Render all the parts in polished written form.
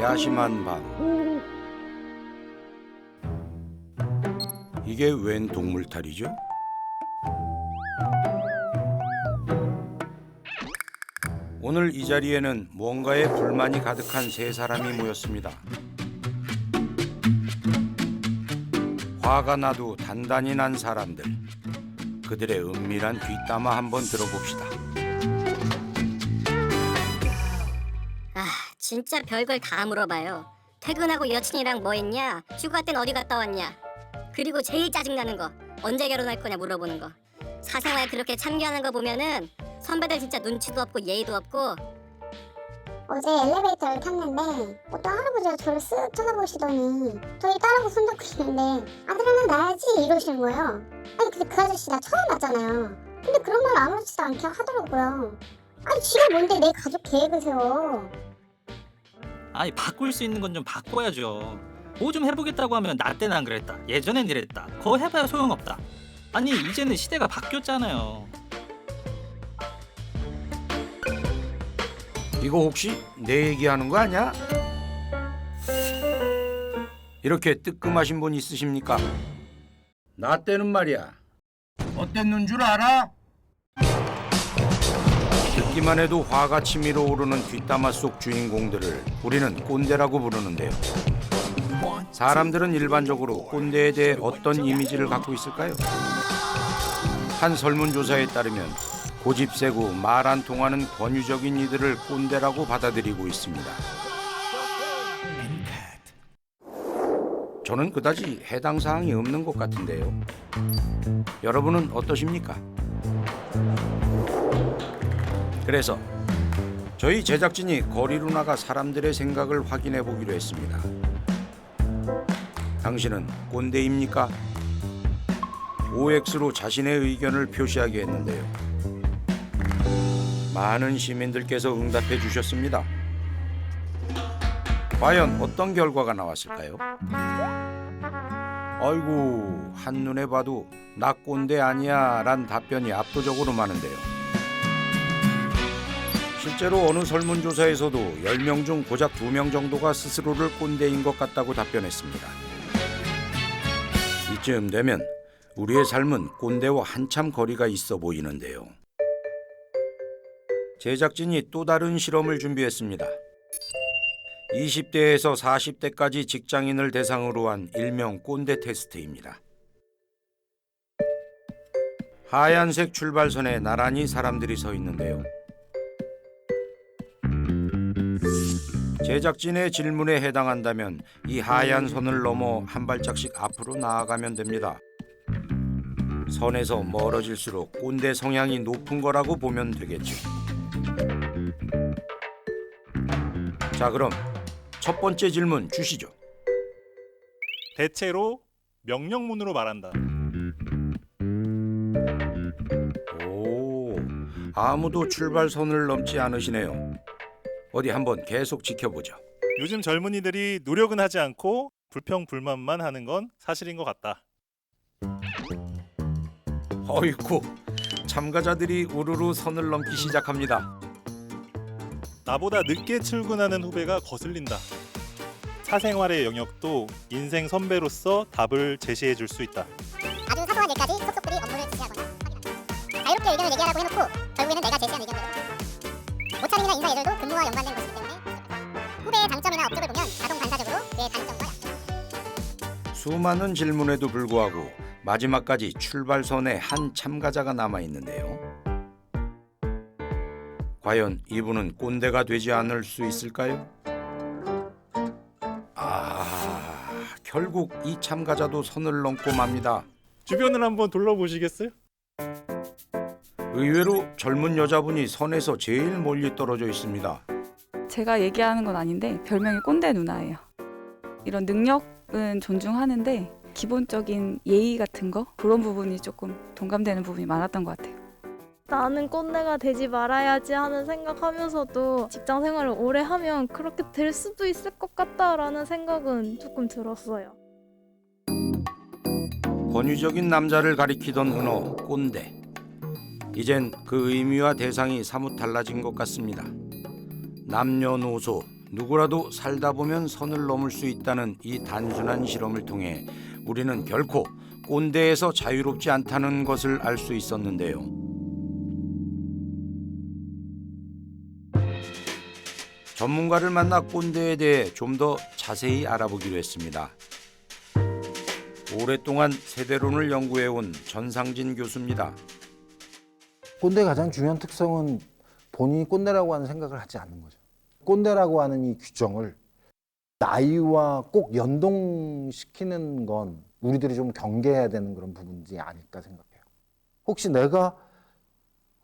야심한 밤. 이게 웬 동물탈이죠? 오늘 이 자리에는 뭔가에 불만이 가득한 세 사람이 모였습니다. 화가 나도 단단히 난 사람들. 그들의 은밀한 뒷담화 한번 들어봅시다. 아, 진짜 별걸 다 물어봐요. 퇴근하고 여친이랑 뭐 했냐? 휴가 땐 어디 갔다 왔냐? 그리고 제일 짜증나는 거, 언제 결혼할 거냐 물어보는 거. 사생활 그렇게 참견하는 거 보면은 선배들 진짜 눈치도 없고 예의도 없고. 어제 엘리베이터를 탔는데 어떤 할아버지가 저를 쓱 쳐다보시더니 저희 딸하고 손잡고 있는데 아들 하나 낳아야지 이러시는 거예요. 아니 근데 그 아저씨 나 처음 봤잖아요. 근데 그런 말 아무렇지도 않게 하더라고요. 아니 지가 뭔데 내 가족 계획을 세워. 아니 바꿀 수 있는 건 좀 바꿔야죠. 뭐 좀 해보겠다고 하면 나 때는 안 그랬다, 예전엔 이랬다, 그거 해봐야 소용없다. 아니 이제는 시대가 바뀌었잖아요. 이거 혹시 내 얘기하는 거 아니야? 이렇게 뜨끔하신 분 있으십니까? 나 때는 말이야. 어땠는 줄 알아? 듣기만 해도 화가 치밀어 오르는 뒷담화 속 주인공들을 우리는 꼰대라고 부르는데요. 사람들은 일반적으로 꼰대에 대해 어떤 이미지를 갖고 있을까요? 한 설문조사에 따르면 고집세고 말 안 통하는 권유적인 이들을 꼰대라고 받아들이고 있습니다. 저는 그다지 해당 사항이 없는 것 같은데요. 여러분은 어떠십니까? 그래서 저희 제작진이 거리로 나가 사람들의 생각을 확인해 보기로 했습니다. 당신은 꼰대입니까? OX로 자신의 의견을 표시하게 했는데요. 많은 시민들께서 응답해 주셨습니다. 과연 어떤 결과가 나왔을까요? 아이고, 한눈에 봐도 나 꼰대 아니야 란 답변이 압도적으로 많은데요. 실제로 어느 설문조사에서도 10명 중 고작 2명 정도가 스스로를 꼰대인 것 같다고 답변했습니다. 이쯤 되면 우리의 삶은 꼰대와 한참 거리가 있어 보이는데요. 제작진이 또 다른 실험을 준비했습니다. 20대에서 40대까지 직장인을 대상으로 한 일명 꼰대 테스트입니다. 하얀색 출발선에 나란히 사람들이 서 있는데요. 제작진의 질문에 해당한다면 이 하얀 선을 넘어 한 발짝씩 앞으로 나아가면 됩니다. 선에서 멀어질수록 꼰대 성향이 높은 거라고 보면 되겠죠. 자, 그럼 첫 번째 질문 주시죠. 대체로 명령문으로 말한다. 오, 아무도 출발선을 넘지 않으시네요. 어디 한번 계속 지켜보죠. 요즘 젊은이들이 노력은 하지 않고 불평불만만 하는 건 사실인 것 같다. 어이쿠, 참가자들이 우르르 선을 넘기 시작합니다. 나보다 늦게 출근하는 후배가 거슬린다. 사생활의 영역도 인생 선배로서 답을 제시해 줄 수 있다. 아주 사소한 일까지 속속들이 업무를 지시하거나 자유롭게 의견을 얘기하라고 해놓고 결국에는 내가 제시한 의견대로 모차림이나 인사 예절도 근무와 연관된 것이기 때문에 후배의 장점이나 업적을 보면 자동 반사적으로 그의 단점과 약점. 수많은 질문에도 불구하고 마지막까지 출발선에 한 참가자가 남아 있는데요. 과연 이분은 꼰대가 되지 않을 수 있을까요? 결국 이 참가자도 선을 넘고 맙니다. 주변을 한번 둘러보시겠어요? 의외로 젊은 여자분이 선에서 제일 멀리 떨어져 있습니다. 제가 얘기하는 건 아닌데 별명이 꼰대 누나예요. 이런 능력은 존중하는데 기본적인 예의 같은 거 그런 부분이 조금 동감되는 부분이 많았던 것 같아요. 나는 꼰대가 되지 말아야지 하는 생각하면서도 직장 생활을 오래 하면 그렇게 될 수도 있을 것 같다라는 생각은 조금 들었어요. 권위적인 남자를 가리키던 은어 꼰대. 이젠 그 의미와 대상이 사뭇 달라진 것 같습니다. 남녀노소 누구라도 살다 보면 선을 넘을 수 있다는 이 단순한 실험을 통해 우리는 결코 꼰대에서 자유롭지 않다는 것을 알 수 있었는데요. 전문가를 만나 꼰대에 대해 좀 더 자세히 알아보기로 했습니다. 오랫동안 세대론을 연구해온 전상진 교수입니다. 꼰대의 가장 중요한 특성은 본인이 꼰대라고 하는 생각을 하지 않는 거죠. 꼰대라고 하는 이 규정을 나이와 꼭 연동시키는 건 우리들이 좀 경계해야 되는 그런 부분이지 아닐까 생각해요. 혹시 내가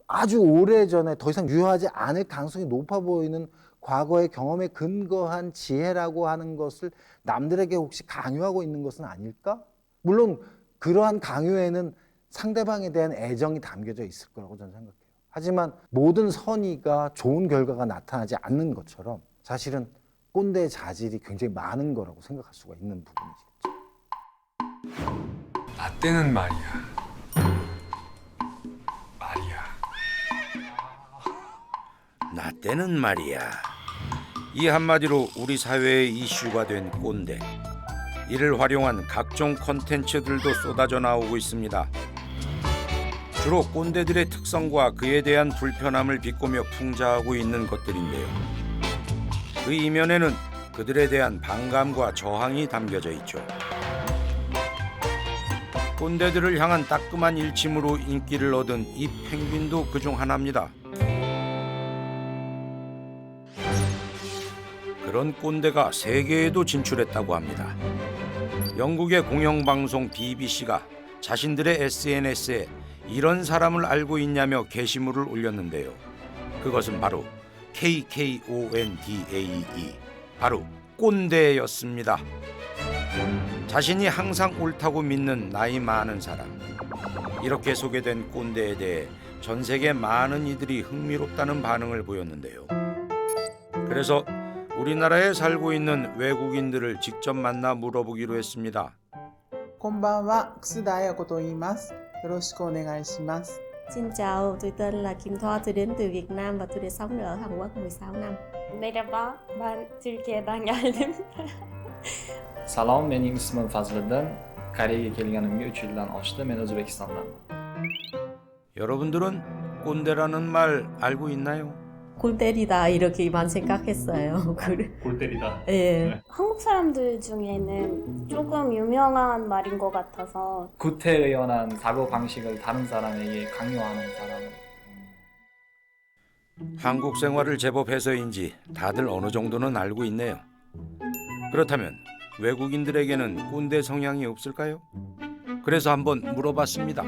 아주 오래전에 더 이상 유효하지 않을 가능성이 높아 보이는 과거의 경험에 근거한 지혜라고 하는 것을 남들에게 혹시 강요하고 있는 것은 아닐까? 물론 그러한 강요에는 상대방에 대한 애정이 담겨져 있을 거라고 저는 생각해요. 하지만 모든 선의가 좋은 결과가 나타나지 않는 것처럼 사실은 꼰대의 자질이 굉장히 많은 거라고 생각할 수가 있는 부분이죠. 나 때는 말이야. 나 때는 말이야. 이 한마디로 우리 사회의 이슈가 된 꼰대. 이를 활용한 각종 콘텐츠들도 쏟아져 나오고 있습니다. 주로 꼰대들의 특성과 그에 대한 불편함을 비꼬며 풍자하고 있는 것들인데요. 그 이면에는 그들에 대한 반감과 저항이 담겨져 있죠. 꼰대들을 향한 따끔한 일침으로 인기를 얻은 이 펭귄도 그중 하나입니다. 그런 꼰대가 세계에도 진출했다고 합니다. 영국의 공영방송 BBC가 자신들의 SNS에 이런 사람을 알고 있냐며 게시물을 올렸는데요. 그것은 바로 KKONDAE, 바로 꼰대였습니다. 자신이 항상 옳다고 믿는 나이 많은 사람. 이렇게 소개된 꼰대에 대해 전 세계 많은 이들이 흥미롭다는 반응을 보였는데요. 그래서 우리나라에 살고 있는 외국인들을 직접 만나 물어보기로 했습니다. こんばんは、楠田彩子と言います。よろしくお願いします. Xin chào, tôi tên là Kim Thoa, tôi đến từ Việt Nam và tôi đã sống ở Hàn Quốc 16 năm. Merhaba, ben Türkiye'den geldim. Salom, mening ismim Fazliddin. Koreyaga kelganimga 3 yildan oshdi. Men O'zbekistondan. 여러분들은 꼰대라는 말 알고 있나요? 골 때리다 이렇게만 생각했어요. 골 때리다. 예. 한국 사람들 중에는 조금 유명한 말인 것 같아서 구태의연한 사고 방식을 다른 사람에게 강요하는 사람은 한국 생활을 제법 해서인지 다들 어느 정도는 알고 있네요. 그렇다면 외국인들에게는 꼰대 성향이 없을까요? 그래서 한번 물어봤습니다.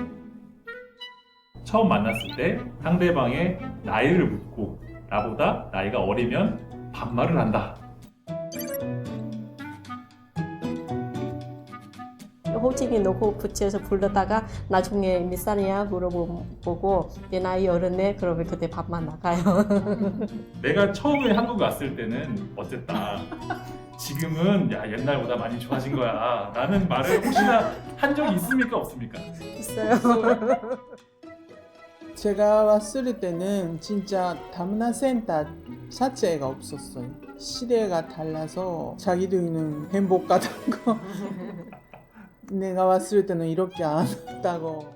처음 만났을 때 상대방의 나이를 묻고 나보다 나이가 어리면 반말을 한다. 호칭이 놓고 붙여서 불러다가 나중에 몇 살이야 물어보고 내 나이 어렸네 그러면 그때 밥만 나가요. 내가 처음에 한국에 왔을 때는 어쨌다. 지금은 야 옛날보다 많이 좋아진 거야. 라는 말을 혹시나 한 적이 있습니까 없습니까? 있어요. 제가 왔을 때는 진짜 다문화 센터 자체가 없었어요. 시대가 달라서 자기들은 행복하던 거. 내가 왔을 때는 이렇게 안 했다고.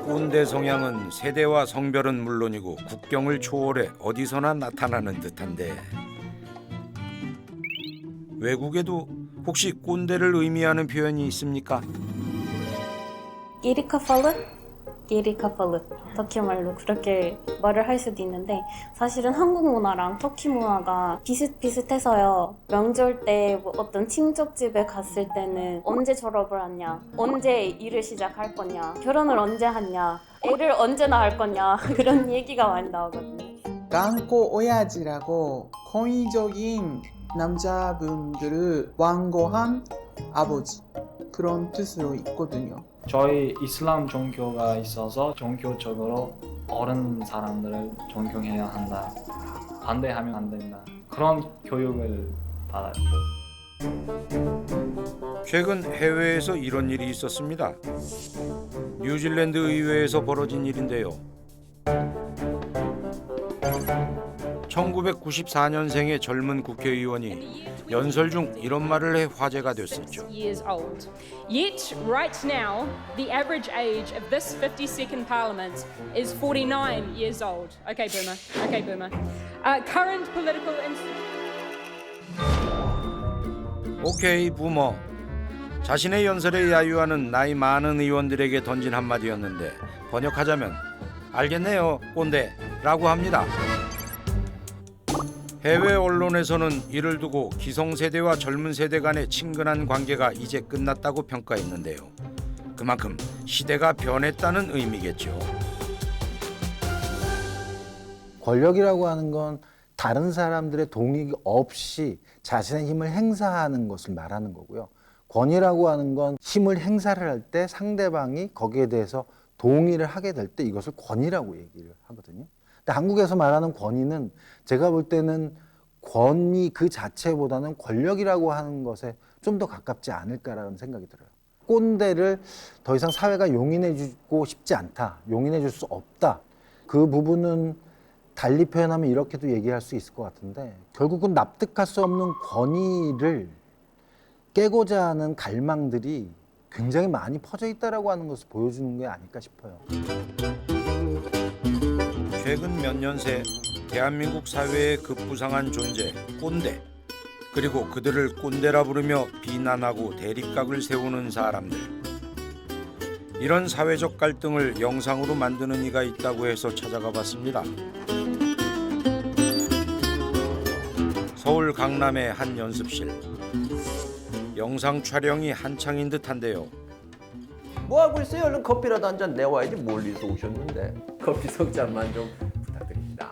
꼰대 성향은 세대와 성별은 물론이고 국경을 초월해 어디서나 나타나는 듯한데 외국에도 혹시 꼰대를 의미하는 표현이 있습니까? Geri kafalı 터키 말로 그렇게 말을 할 수도 있는데 사실은 한국 문화랑 터키 문화가 비슷비슷해서요. 명절 때 뭐 어떤 친척집에 갔을 때는 언제 졸업을 하냐, 언제 일을 시작할 거냐, 결혼을 언제 하냐, 애를 언제 낳을 거냐 그런 얘기가 많이 나오거든요.頑固 오야지라고 권위적인 남자분들을 완고한 아버지 그런 뜻으로 있거든요. 저희 이슬람 종교가 있어서 종교적으로 어른 사람들을 존경해야 한다. 반대하면 안 된다. 그런 교육을 받았죠. 최근 해외에서 이런 일이 있었습니다. 뉴질랜드 의회에서 벌어진 일인데요. 1994년생의 젊은 국회의원이 연설 중 이런 말을 해 화제가 됐었죠. Years old. Yet, right now, the average age of this 52nd Parliament is 49 years old. Okay, Boomer. Okay, Boomer. Current political 오케이 부모. 자신의 연설에 야유하는 나이 많은 의원들에게 던진 한마디였는데 번역하자면 알겠네요 꼰대라고 합니다. 해외 언론에서는 이를 두고 기성세대와 젊은 세대 간의 친근한 관계가 이제 끝났다고 평가했는데요. 그만큼 시대가 변했다는 의미겠죠. 권력이라고 하는 건 다른 사람들의 동의 없이 자신의 힘을 행사하는 것을 말하는 거고요. 권위라고 하는 건 힘을 행사를 할 때 상대방이 거기에 대해서 동의를 하게 될 때 이것을 권위라고 얘기를 하거든요. 근데 한국에서 말하는 권위는 제가 볼 때는 권위 그 자체보다는 권력이라고 하는 것에 좀 더 가깝지 않을까라는 생각이 들어요. 꼰대를 더 이상 사회가 용인해주고 싶지 않다. 용인해줄 수 없다. 그 부분은 달리 표현하면 이렇게도 얘기할 수 있을 것 같은데 결국은 납득할 수 없는 권위를 깨고자 하는 갈망들이 굉장히 많이 퍼져 있다라고 하는 것을 보여주는 게 아닐까 싶어요. 최근 몇 년 새 대한민국 사회의 급부상한 존재 꼰대, 그리고 그들을 꼰대라 부르며 비난하고 대립각을 세우는 사람들. 이런 사회적 갈등을 영상으로 만드는 이가 있다고 해서 찾아가 봤습니다. 서울 강남의 한 연습실. 영상 촬영이 한창인 듯한데요. 뭐 하고 있어요? 얼른 커피라도 한 잔 내와야지. 멀리서 오셨는데. 커피 석 잔만 좀 부탁드립니다.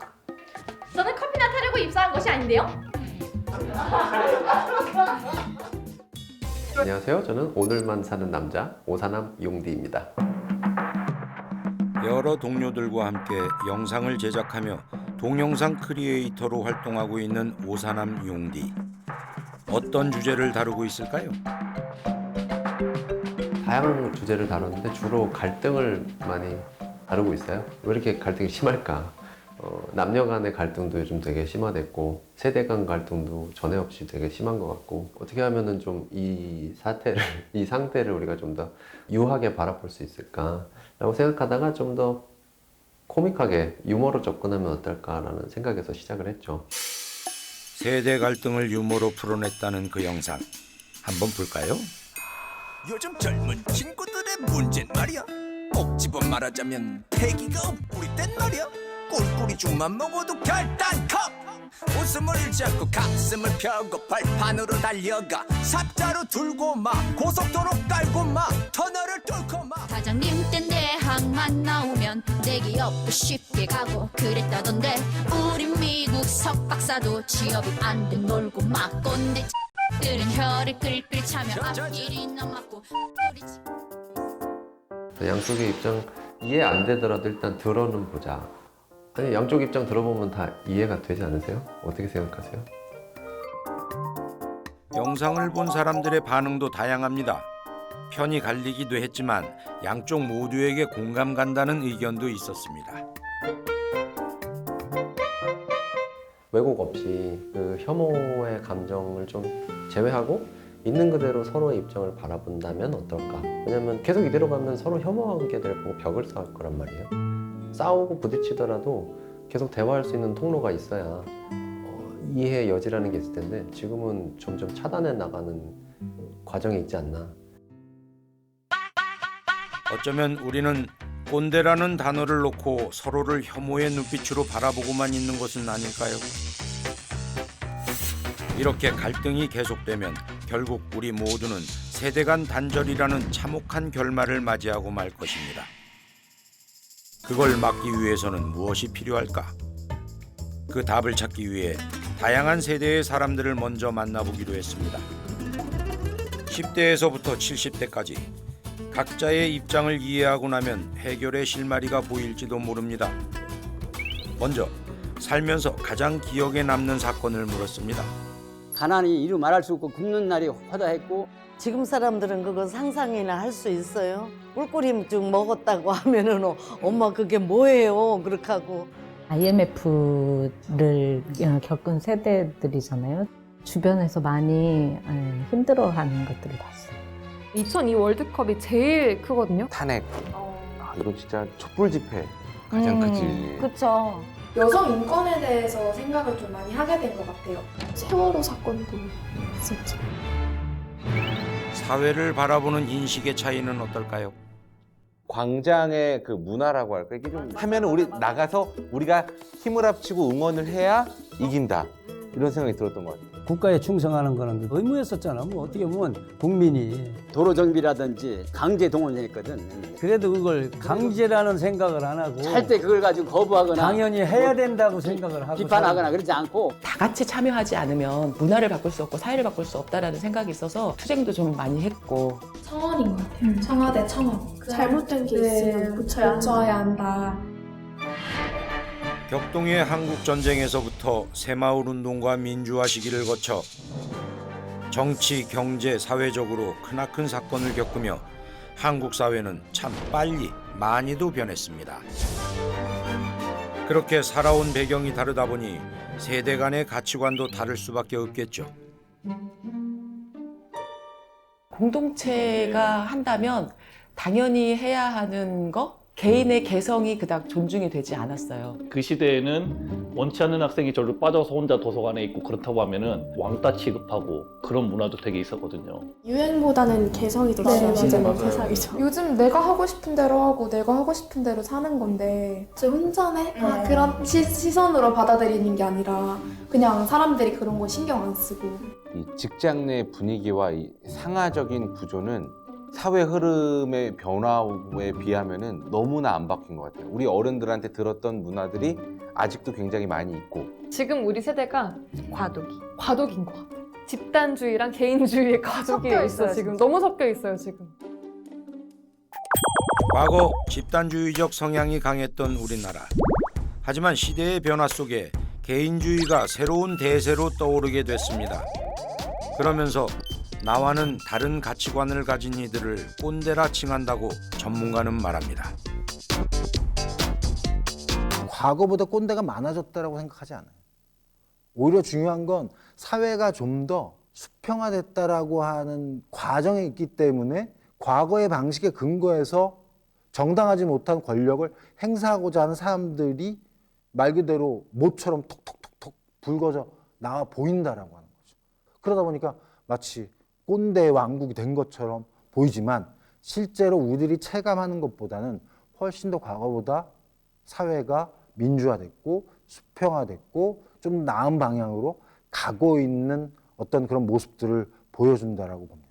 저는 커피나 타려고 입사한 것이 아닌데요. 안녕하세요. 저는 오늘만 사는 남자 오사남 용디입니다. 여러 동료들과 함께 영상을 제작하며 동영상 크리에이터로 활동하고 있는 오사남 용디. 어떤 주제를 다루고 있을까요? 다양한 주제를 다뤘는데 주로 갈등을 많이 다루고 있어요. 왜 이렇게 갈등이 심할까? 남녀 간의 갈등도 요즘 되게 심화됐고 세대 간 갈등도 전에 없이 되게 심한 것 같고 어떻게 하면은 좀 이 사태를 이 상태를 우리가 좀 더 유하게 바라볼 수 있을까라고 생각하다가 좀 더 코믹하게 유머로 접근하면 어떨까라는 생각에서 시작을 했죠. 세대 갈등을 유머로 풀어냈다는 그 영상 한번 볼까요? 요즘 젊은 친구들의 문제는 말이야 꼭 집어 말하자면 패기가 엇뿌리땐 말이야 꿀꿀이 죽만 먹어도 결단컵 웃음을 잡고 가슴을 펴고 발판으로 달려가 삽자루 들고 막 고속도로 깔고 막 터널을 뚫고 막 사장님 땐 대학만 나오면 대기업도 쉽게 가고 그랬다던데 우리 미국 석박사도 취업이 안 돼 놀고 막 꼰대 들은 혀를 끌끌 차며 앞길이나 막고 양쪽의 입장 이해 안 되더라도 일단 들어는 보자. 아니 양쪽 입장 들어보면 다 이해가 되지 않으세요? 어떻게 생각하세요? 영상을 본 사람들의 반응도 다양합니다. 편이 갈리기도 했지만 양쪽 모두에게 공감 간다는 의견도 있었습니다. 왜곡 없이 그 혐오의 감정을 좀 제외하고 있는 그대로 서로의 입장을 바라본다면 어떨까? 왜냐면 계속 이대로 가면 서로 혐오하게 될 거고 벽을 쌓을 거란 말이에요. 싸우고 부딪히더라도 계속 대화할 수 있는 통로가 있어야 이해의 여지라는 게 있을 텐데 지금은 점점 차단해 나가는 과정에 있지 않나. 어쩌면 우리는 꼰대라는 단어를 놓고 서로를 혐오의 눈빛으로 바라보고만 있는 것은 아닐까요? 이렇게 갈등이 계속되면 결국 우리 모두는 세대 간 단절이라는 참혹한 결말을 맞이하고 말 것입니다. 그걸 막기 위해서는 무엇이 필요할까? 그 답을 찾기 위해 다양한 세대의 사람들을 먼저 만나보기로 했습니다. 10대에서부터 70대까지 각자의 입장을 이해하고 나면 해결의 실마리가 보일지도 모릅니다. 먼저 살면서 가장 기억에 남는 사건을 물었습니다. 가난이 이루 말할 수 없고 굶는 날이 허다했고 지금 사람들은 그거 상상이나 할 수 있어요? 꿀꿀이증 먹었다고 하면은 엄마 그게 뭐예요? 그렇게 하고 IMF를 겪은 세대들이잖아요. 주변에서 많이 힘들어하는 것들을 봤어요. 2002 월드컵이 제일 크거든요. 탄핵. 이건 진짜 촛불 집회 가장 크지. 그렇죠. 여성 인권에 대해서 생각을 좀 많이 하게 된 것 같아요. 세월호 사건도 있었죠. 사회를 바라보는 인식의 차이는 어떨까요? 광장의 그 문화라고 할까? 이게 좀 하면 우리 나가서 우리가 힘을 합치고 응원을 해야 이긴다. 이런 생각이 들었던 것 같아요. 국가에 충성하는 거는 의무였었잖아. 뭐 어떻게 보면 국민이 도로 정비라든지 강제 동원했거든. 그래도 그걸 강제라는 생각을 안 하고 할 때 그걸 가지고 거부하거나 당연히 해야 된다고 생각을 하고 비판하거나 그러지 않고 다 같이 참여하지 않으면 문화를 바꿀 수 없고 사회를 바꿀 수 없다라는 생각이 있어서 투쟁도 좀 많이 했고. 청원인 것 같아요. 청와대 청원. 잘못된 게 있으면 고쳐야 한다. 격동의 한국 전쟁에서부터 새마을 운동과 민주화 시기를 거쳐 정치, 경제, 사회적으로 크나큰 사건을 겪으며 한국 사회는 참 빨리 많이도 변했습니다. 그렇게 살아온 배경이 다르다 보니 세대 간의 가치관도 다를 수밖에 없겠죠. 공동체가 한다면 당연히 해야 하는 거? 개인의 개성이 그닥 존중이 되지 않았어요. 그 시대에는 원치 않는 학생이 절로 빠져서 혼자 도서관에 있고 그렇다고 하면은 왕따 취급하고 그런 문화도 되게 있었거든요. 유행보다는 개성이 더 중요한 세상이죠. 요즘 내가 하고 싶은 대로 하고 내가 하고 싶은 대로 사는 건데 제 혼자네? 그런 시선으로 받아들이는 게 아니라 그냥 사람들이 그런 거 신경 안 쓰고. 이 직장 내 분위기와 이 상하적인 구조는 사회 흐름의 변화에 비하면은 너무나 안 바뀐 것 같아요. 우리 어른들한테 들었던 문화들이 아직도 굉장히 많이 있고. 지금 우리 세대가 과도기인 것 같아요. 집단주의랑 개인주의의 과도기 있어 지금. 너무 섞여 있어요 지금. 과거 집단주의적 성향이 강했던 우리나라. 하지만 시대의 변화 속에 개인주의가 새로운 대세로 떠오르게 됐습니다. 그러면서 나와는 다른 가치관을 가진 이들을 꼰대라 칭한다고 전문가는 말합니다. 과거보다 꼰대가 많아졌다고 생각하지 않아요. 오히려 중요한 건 사회가 좀 더 수평화됐다라고 하는 과정에 있기 때문에 과거의 방식에 근거해서 정당하지 못한 권력을 행사하고자 하는 사람들이 말 그대로 모처럼 톡톡톡톡 불거져 나와 보인다라고 하는 거죠. 그러다 보니까 마치 꼰대 왕국이 된 것처럼 보이지만 실제로 우리들이 체감하는 것보다는 훨씬 더 과거보다 사회가 민주화됐고 수평화됐고 좀 나은 방향으로 가고 있는 어떤 그런 모습들을 보여준다라고 봅니다.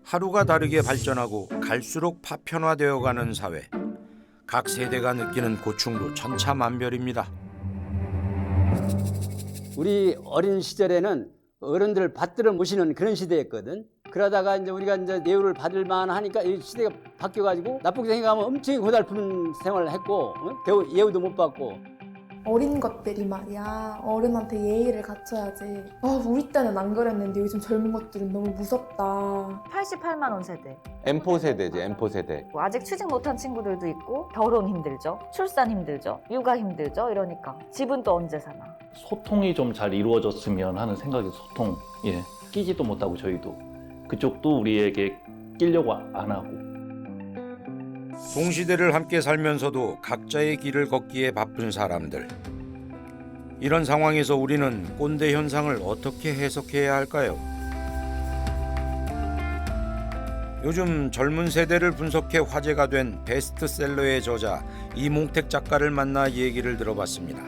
하루가 다르게 발전하고 갈수록 파편화되어가는 사회. 각 세대가 느끼는 고충도 천차만별입니다. 우리 어린 시절에는 어른들을 받들어 모시는 그런 시대였거든. 그러다가 이제 우리가 이제 예우를 받을 만하니까 이 시대가 바뀌어가지고 나쁘게 생각하면 엄청 고달픈 생활을 했고 겨우 예우도 못 받고. 어린 것들이 말이야 어른한테 예의를 갖춰야지. 우리 때는 안 그랬는데 요즘 젊은 것들은 너무 무섭다. 88만 원 세대. M4 세대지, M4 세대. 아직 취직 못한 친구들도 있고 결혼 힘들죠. 출산 힘들죠. 육아 힘들죠. 이러니까 집은 또 언제 사나. 소통이 좀 잘 이루어졌으면 하는 생각이 소통. 예. 끼지도 못하고 저희도 그쪽도 우리에게 끼려고 안 하고. 동시대를 함께 살면서도 각자의 길을 걷기에 바쁜 사람들. 이런 상황에서 우리는 꼰대 현상을 어떻게 해석해야 할까요? 요즘 젊은 세대를 분석해 화제가 된 베스트셀러의 저자 이몽택 작가를 만나 얘기를 들어봤습니다.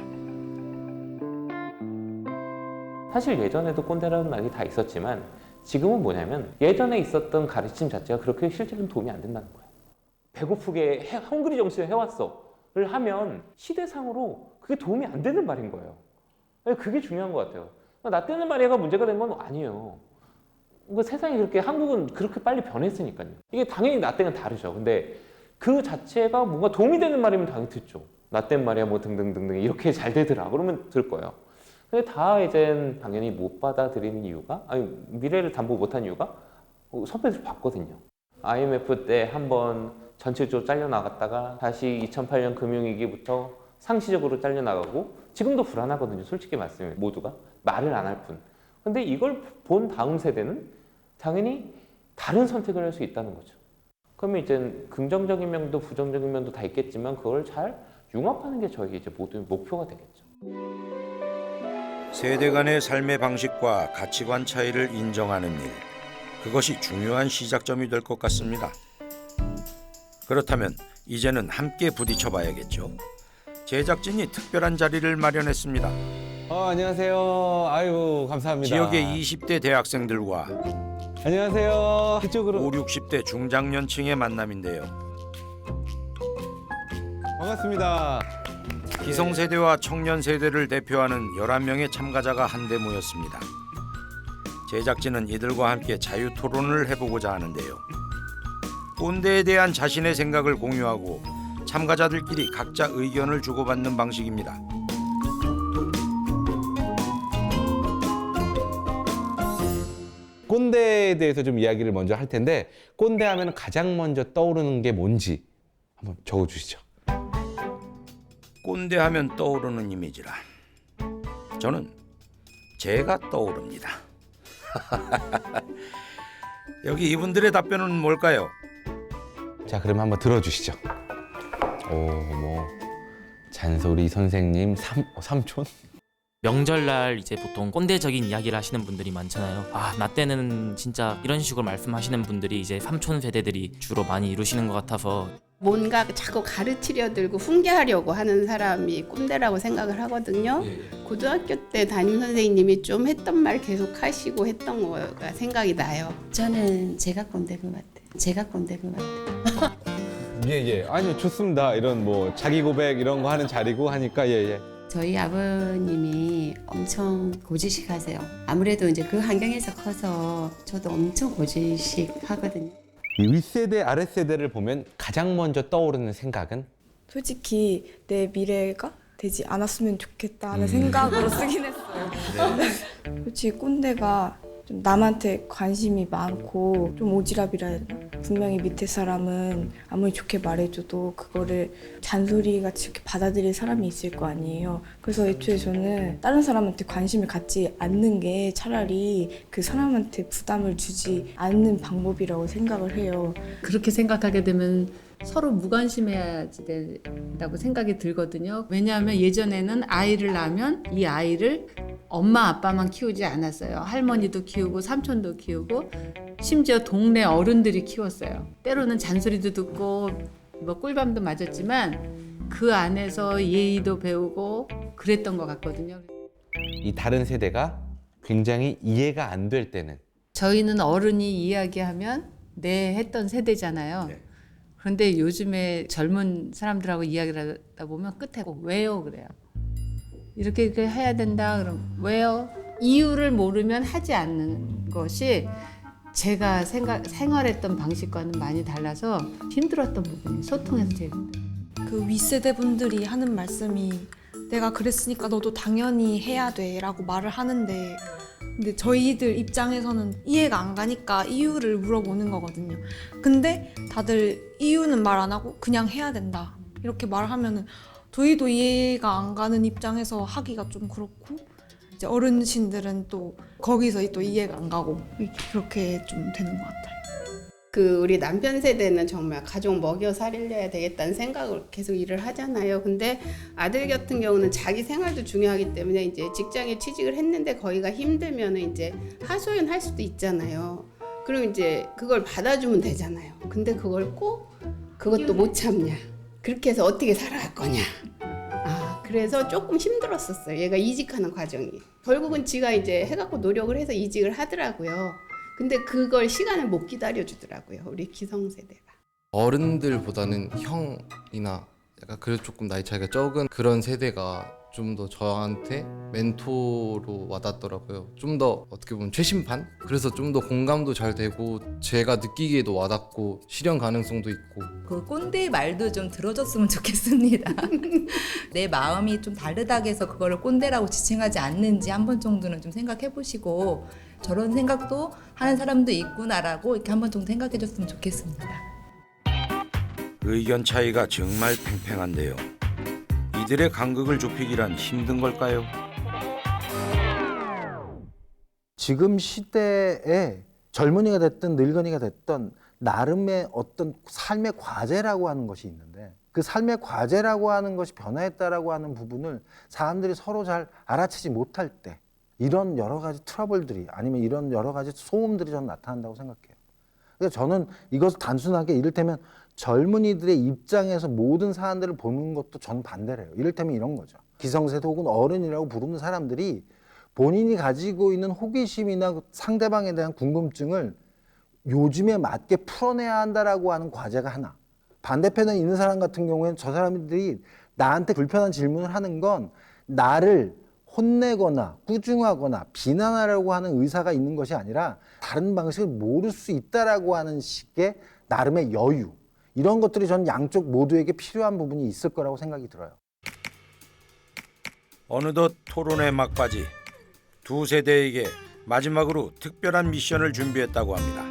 사실 예전에도 꼰대라는 말이 다 있었지만 지금은 뭐냐면 예전에 있었던 가르침 자체가 그렇게 실제로는 도움이 안 된다는 거예요. 배고프게 헝그리 정신을 해왔어를 하면 시대상으로 그게 도움이 안 되는 말인 거예요. 그게 중요한 것 같아요. 나 때는 말이야가 문제가 된 건 아니에요. 세상이 그렇게 한국은 그렇게 빨리 변했으니까요. 이게 당연히 나 때는 다르죠. 근데 그 자체가 뭔가 도움이 되는 말이면 당연히 듣죠. 나 땐 말이야 뭐 등등등등 이렇게 잘 되더라 그러면 들 거예요. 근데 다 이젠 당연히 못 받아들이는 이유가 미래를 담보 못한 이유가 선배들 봤거든요. IMF 때 한번 전체적으로 잘려나갔다가 다시 2008년 금융위기부터 상시적으로 잘려나가고 지금도 불안하거든요. 솔직히 말씀해 모두가 말을 안 할 뿐. 근데 이걸 본 다음 세대는 당연히 다른 선택을 할 수 있다는 거죠. 그러면 이제 긍정적인 면도 부정적인 면도 다 있겠지만 그걸 잘 융합하는 게 저희 이제 모두의 목표가 되겠죠. 세대 간의 삶의 방식과 가치관 차이를 인정하는 일, 그것이 중요한 시작점이 될 것 같습니다. 그렇다면 이제는 함께 부딪혀 봐야겠죠. 제작진이 특별한 자리를 마련했습니다. 안녕하세요. 아이고 감사합니다. 지역의 20대 대학생들과 안녕하세요. 이쪽으로 5, 60대 중장년층의 만남인데요. 반갑습니다. 기성세대와 청년세대를 대표하는 11명의 참가자가 한데 모였습니다. 제작진은 이들과 함께 자유토론을 해보고자 하는데요. 꼰대에 대한 자신의 생각을 공유하고 참가자들끼리 각자 의견을 주고받는 방식입니다. 꼰대에 대해서 좀 이야기를 먼저 할 텐데 꼰대 하면 가장 먼저 떠오르는 게 뭔지 한번 적어주시죠. 꼰대 하면 떠오르는 이미지라 저는 제가 떠오릅니다. 여기 이분들의 답변은 뭘까요? 자, 그러면 한번 들어주시죠. 뭐 잔소리 선생님 삼촌? 명절날 이제 보통 꼰대적인 이야기를 하시는 분들이 많잖아요. 나 때는 진짜 이런 식으로 말씀하시는 분들이 이제 삼촌 세대들이 주로 많이 이루시는 것 같아서 뭔가 자꾸 가르치려 들고 훈계하려고 하는 사람이 꼰대라고 생각을 하거든요. 고등학교 때 담임 선생님이 좀 했던 말 계속 하시고 했던 거가 생각이 나요. 저는 제가 꼰대인 것 같아요. 제가 꼰대인 것 같아요. 예. 아니요, 좋습니다. 이런 뭐 자기 고백 이런 거 하는 자리고 하니까 예. 저희 아버님이 엄청 고지식 하세요. 아무래도 이제 그 환경에서 커서 저도 엄청 고지식 하거든요. 이 윗세대, 아랫세대를 보면 가장 먼저 떠오르는 생각은? 솔직히 내 미래가 되지 않았으면 좋겠다는 생각으로 쓰긴 했어요. 솔직히 꼰대가 좀 남한테 관심이 많고 좀 오지랖이라 해야 되나? 분명히 밑에 사람은 아무리 좋게 말해줘도 그거를 잔소리같이 이렇게 받아들일 사람이 있을 거 아니에요. 그래서 애초에 저는 다른 사람한테 관심을 갖지 않는 게 차라리 그 사람한테 부담을 주지 않는 방법이라고 생각을 해요. 그렇게 생각하게 되면 서로 무관심해야 된다고 생각이 들거든요. 왜냐하면 예전에는 아이를 낳으면 이 아이를 엄마 아빠만 키우지 않았어요. 할머니도 키우고 삼촌도 키우고 심지어 동네 어른들이 키웠어요. 때로는 잔소리도 듣고 뭐 꿀밤도 맞았지만 그 안에서 예의도 배우고 그랬던 것 같거든요. 이 다른 세대가 굉장히 이해가 안 될 때는? 저희는 어른이 이야기하면 네 했던 세대잖아요. 그런데 요즘에 젊은 사람들하고 이야기를 하다 보면 끝에 왜요? 그래요. 이렇게 해야 된다. 그럼 왜요? 이유를 모르면 하지 않는 것이 제가 생활했던 방식과는 많이 달라서 힘들었던 부분이 소통에서 제일 힘들어요. 그 윗세대 분들이 하는 말씀이 내가 그랬으니까 너도 당연히 해야 돼 라고 말을 하는데 근데 저희들 입장에서는 이해가 안 가니까 이유를 물어보는 거거든요. 근데 다들 이유는 말 안 하고 그냥 해야 된다 이렇게 말하면은 저희도 이해가 안 가는 입장에서 하기가 좀 그렇고 이제 어르신들은 또 거기서 또 이해가 안 가고 그렇게 좀 되는 것 같아요. 그 우리 남편 세대는 정말 가족 먹여 살려야 되겠다는 생각을 계속 일을 하잖아요. 근데 아들 같은 경우는 자기 생활도 중요하기 때문에 이제 직장에 취직을 했는데 거기가 힘들면 이제 하소연 할 수도 있잖아요. 그럼 이제 그걸 받아주면 되잖아요. 근데 그걸 꼭 그것도 못 참냐. 그렇게 해서 어떻게 살아갈 거냐. 그래서 조금 힘들었었어요. 얘가 이직하는 과정이. 결국은 지가 이제 해갖고 노력을 해서 이직을 하더라고요. 근데 그걸 시간을 못 기다려주더라고요. 우리 기성세대가. 어른들보다는 형이나 약간 그래도 조금 나이 차이가 적은 그런 세대가 좀 더 저한테 멘토로 와닿더라고요. 좀 더 어떻게 보면 최신판? 그래서 좀 더 공감도 잘 되고 제가 느끼기에도 와닿고 실현 가능성도 있고. 그 꼰대의 말도 좀 들어줬으면 좋겠습니다. 내 마음이 좀 다르다고 해서 그거를 꼰대라고 지칭하지 않는지 한 번 정도는 좀 생각해 보시고 저런 생각도 하는 사람도 있구나라고 이렇게 한 번 정도 생각해 줬으면 좋겠습니다. 의견 차이가 정말 팽팽한데요. 이들의 간극을 좁히기란 힘든 걸까요? 지금 시대에 젊은이가 됐든 늙은이가 됐든 나름의 어떤 삶의 과제라고 하는 것이 있는데 그 삶의 과제라고 하는 것이 변화했다라고 하는 부분을 사람들이 서로 잘 알아채지 못할 때 이런 여러 가지 트러블들이 아니면 이런 여러 가지 소음들이 저는 나타난다고 생각해요. 그래서 저는 이것을 단순하게 이를테면 젊은이들의 입장에서 모든 사안들을 보는 것도 저는 반대래요. 이를테면 이런 거죠. 기성세대 혹은 어른이라고 부르는 사람들이 본인이 가지고 있는 호기심이나 상대방에 대한 궁금증을 요즘에 맞게 풀어내야 한다라고 하는 과제가 하나. 반대편에 있는 사람 같은 경우에는 저 사람들이 나한테 불편한 질문을 하는 건 나를 혼내거나 꾸중하거나 비난하려고 하는 의사가 있는 것이 아니라 다른 방식을 모를 수 있다라고 하는 식의 나름의 여유. 이런 것들이 저는 양쪽 모두에게 필요한 부분이 있을 거라고 생각이 들어요. 어느덧 토론의 막바지. 두 세대에게 마지막으로 특별한 미션을 준비했다고 합니다.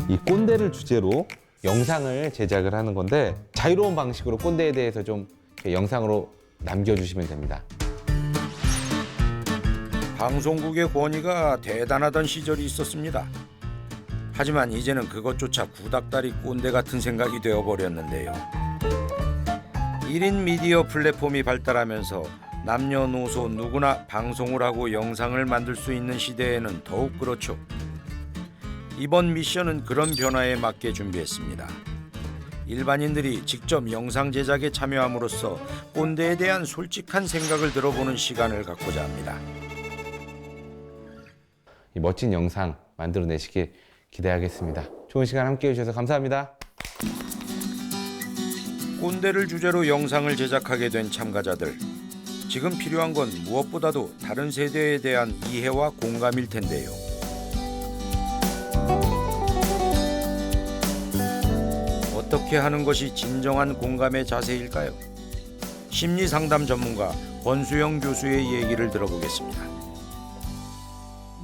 이 꼰대를 주제로 영상을 제작을 하는 건데 자유로운 방식으로 꼰대에 대해서 좀 이렇게 영상으로 남겨주시면 됩니다. 방송국의 권위가 대단하던 시절이 있었습니다. 하지만 이제는 그것조차 구닥다리 꼰대 같은 생각이 되어버렸는데요. 1인 미디어 플랫폼이 발달하면서 남녀노소 누구나 방송을 하고 영상을 만들 수 있는 시대에는 더욱 그렇죠. 이번 미션은 그런 변화에 맞게 준비했습니다. 일반인들이 직접 영상 제작에 참여함으로써 꼰대에 대한 솔직한 생각을 들어보는 시간을 갖고자 합니다. 이 멋진 영상 만들어내시길 기대하겠습니다. 좋은 시간 함께해 주셔서 감사합니다. 꼰대를 주제로 영상을 제작하게 된 참가자들. 지금 필요한 건 무엇보다도 다른 세대에 대한 이해와 공감일 텐데요. 어떻게 하는 것이 진정한 공감의 자세일까요? 심리상담 전문가 권수영 교수의 얘기를 들어보겠습니다.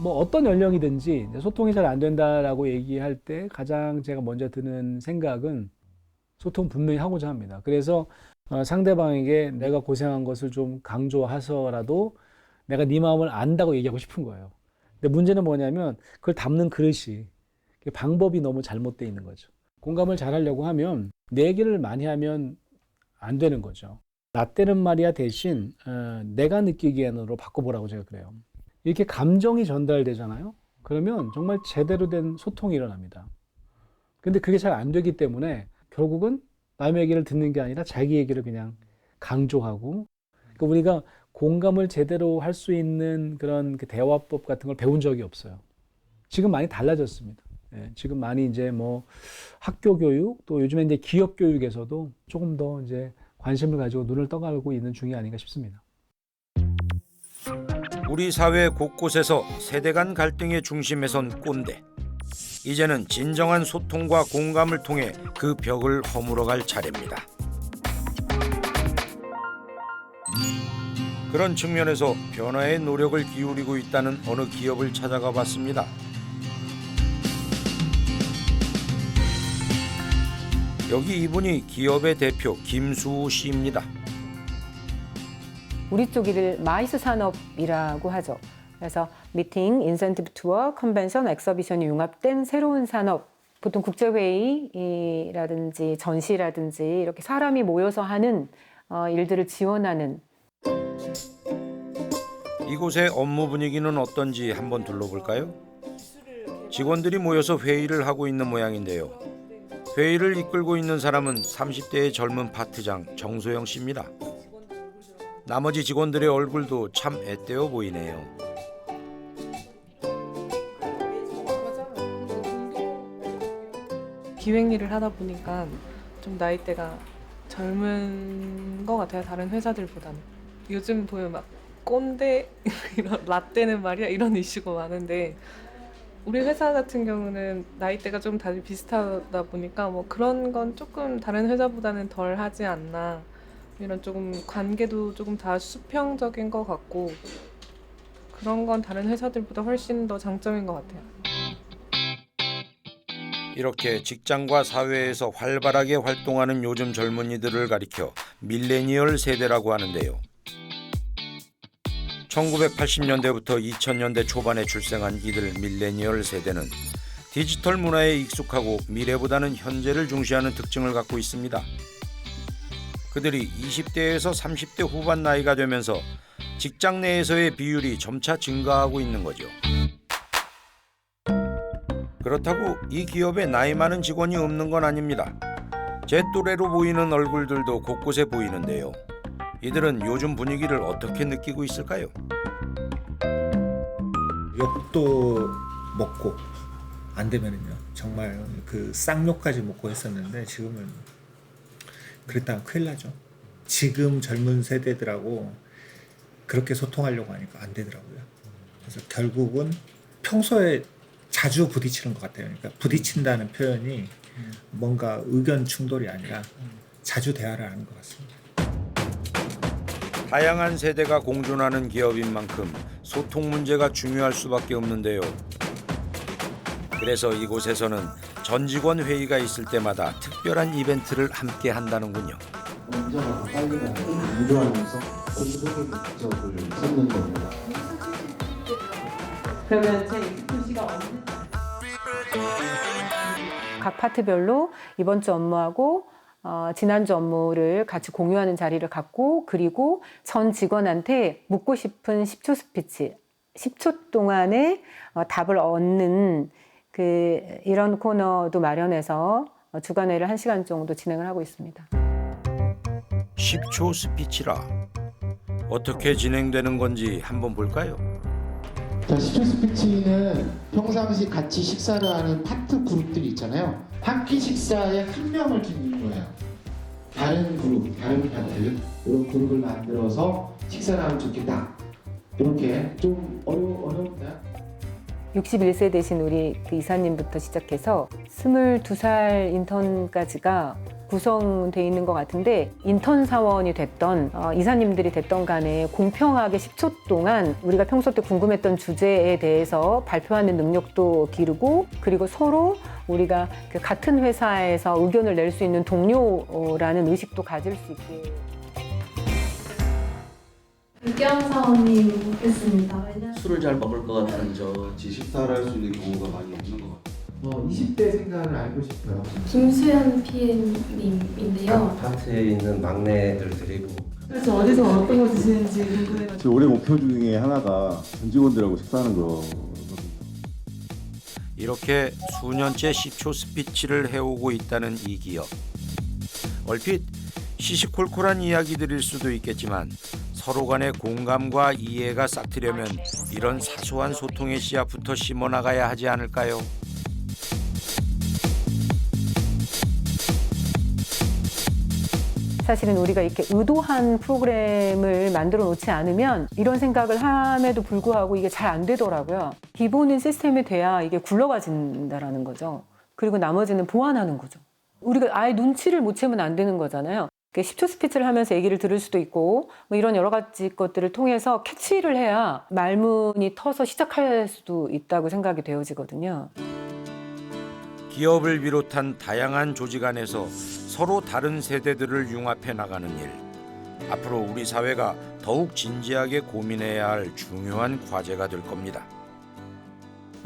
뭐 어떤 연령이든지 소통이 잘 안 된다라고 얘기할 때 가장 제가 먼저 드는 생각은 소통 분명히 하고자 합니다. 그래서 상대방에게 내가 고생한 것을 좀 강조해서라도 내가 네 마음을 안다고 얘기하고 싶은 거예요. 근데 문제는 뭐냐면 그걸 담는 그릇이 방법이 너무 잘못되어 있는 거죠. 공감을 잘 하려고 하면 내 얘기를 많이 하면 안 되는 거죠. 나 때는 말이야 대신 내가 느끼기에는으로 바꿔보라고 제가 그래요. 이렇게 감정이 전달되잖아요. 그러면 정말 제대로 된 소통이 일어납니다. 근데 그게 잘 안 되기 때문에 결국은 남의 얘기를 듣는 게 아니라 자기 얘기를 그냥 강조하고, 그러니까 우리가 공감을 제대로 할 수 있는 그런 대화법 같은 걸 배운 적이 없어요. 지금 많이 달라졌습니다. 예, 지금 많이 이제 뭐 학교 교육 또 요즘에 이제 기업 교육에서도 조금 더 이제 관심을 가지고 눈을 떠가고 있는 중이 아닌가 싶습니다. 우리 사회 곳곳에서 세대 간 갈등의 중심에 선 꼰대. 이제는 진정한 소통과 공감을 통해 그 벽을 허물어갈 차례입니다. 그런 측면에서 변화에 노력을 기울이고 있다는 어느 기업을 찾아가 봤습니다. 여기 이분이 기업의 대표 김수우 씨입니다. 우리 쪽 일을 마이스 산업이라고 하죠. 그래서 미팅, 인센티브 투어, 컨벤션, 엑서비션이 융합된 새로운 산업, 보통 국제회의라든지 전시라든지 이렇게 사람이 모여서 하는 일들을 지원하는. 이곳의 업무 분위기는 어떤지 한번 둘러볼까요? 직원들이 모여서 회의를 하고 있는 모양인데요. 회의를 이끌고 있는 사람은 30대의 젊은 파트장 정소영 씨입니다. 나머지 직원들의 얼굴도 참 앳되어 보이네요. 기획 일을 하다 보니까 좀 나이대가 젊은 것 같아요. 다른 회사들보다는. 요즘 보면 막 꼰대, 이런 라떼는 말이야 이런 이슈가 많은데 우리 회사 같은 경우는 나이대가 좀 다들 비슷하다 보니까 뭐 그런 건 조금 다른 회사보다는 덜 하지 않나. 이런 조금 관계도 조금 다 수평적인 것 같고 그런 건 다른 회사들보다 훨씬 더 장점인 것 같아요. 이렇게 직장과 사회에서 활발하게 활동하는 요즘 젊은이들을 가리켜 밀레니얼 세대라고 하는데요. 1980년대부터 2000년대 초반에 출생한 이들 밀레니얼 세대는 디지털 문화에 익숙하고 미래보다는 현재를 중시하는 특징을 갖고 있습니다. 그들이 20대에서 30대 후반 나이가 되면서 직장 내에서의 비율이 점차 증가하고 있는 거죠. 그렇다고 이 기업에 나이 많은 직원이 없는 건 아닙니다. 제 또래로 보이는 얼굴들도 곳곳에 보이는데요. 이들은 요즘 분위기를 어떻게 느끼고 있을까요? 욕도 먹고 안 되면은요 정말 그 쌍욕까지 먹고 했었는데 지금은 그랬다면 큰일 나죠. 지금 젊은 세대들하고 그렇게 소통하려고 하니까 안 되더라고요. 그래서 결국은 평소에 자주 부딪히는 것 같아요. 그러니까 부딪힌다는 표현이 뭔가 의견 충돌이 아니라 자주 대화를 하는 것 같습니다. 다양한 세대가 공존하는 기업인 만큼 소통 문제가 중요할 수밖에 없는데요. 그래서 이곳에서는 전 직원 회의가 있을 때마다 특별한 이벤트를 함께 한다는군요. 먼저 가고 빨리 가고 유도하면서 소속의 목적을 찾는 겁니다. 그러면 제 ETPC가 언제? 각 파트별로 이번 주 업무하고 지난주 업무를 같이 공유하는 자리를 갖고 그리고 전 직원한테 묻고 싶은 10초 스피치, 10초 동안에 답을 얻는 이런 코너도 마련해서 주간회를 1시간 정도 진행을 하고 있습니다. 10초 스피치라. 어떻게 진행되는 건지 한번 볼까요? 자, 10초 스피치는 평상시 같이 식사를 하는 파트 그룹들이 있잖아요. 한 끼 식사에 한 명을 찍는 거예요. 다른 그룹, 다른 파트 이런 그룹을 만들어서 식사를 하면 좋겠다. 이렇게 좀 어려운가요? 61세 되신 우리 그 이사님부터 시작해서 22살 인턴까지가 구성돼 있는 것 같은데 인턴 사원이 됐던 이사님들이 됐던 간에 공평하게 10초 동안 우리가 평소 때 궁금했던 주제에 대해서 발표하는 능력도 기르고 그리고 서로 우리가 그 같은 회사에서 의견을 낼 수 있는 동료라는 의식도 가질 수 있게. 유경 사원님 묻겠습니다. 술을 잘 먹을 것 같은 식사를 할 수 있는 경우가 많이 없는 것 같아요. 20대 생각을 알고 싶어요. 김수현 PM님인데요. 파트에 있는 막내들 데리고 그래서 어디서 어떤 거 드시는지 궁금해가지고. 제 올해 목표 중에 하나가 전 직원들하고 식사하는 거. 이렇게 수년째 10초 스피치를 해오고 있다는 이 기업. 얼핏 시시콜콜한 이야기들일 수도 있겠지만 서로 간의 공감과 이해가 싹트려면 이런 사소한 소통의 씨앗부터 심어나가야 하지 않을까요? 사실은 우리가 이렇게 의도한 프로그램을 만들어 놓지 않으면 이런 생각을 함에도 불구하고 이게 잘 안 되더라고요. 기본인 시스템이 돼야 이게 굴러가진다라는 거죠. 그리고 나머지는 보완하는 거죠. 우리가 아예 눈치를 못 채면 안 되는 거잖아요. 10초 스피치를 하면서 얘기를 들을 수도 있고 뭐 이런 여러 가지 것들을 통해서 캐치를 해야 말문이 터서 시작할 수도 있다고 생각이 되어지거든요. 기업을 비롯한 다양한 조직 안에서 서로 다른 세대들을 융합해 나가는 일. 앞으로 우리 사회가 더욱 진지하게 고민해야 할 중요한 과제가 될 겁니다.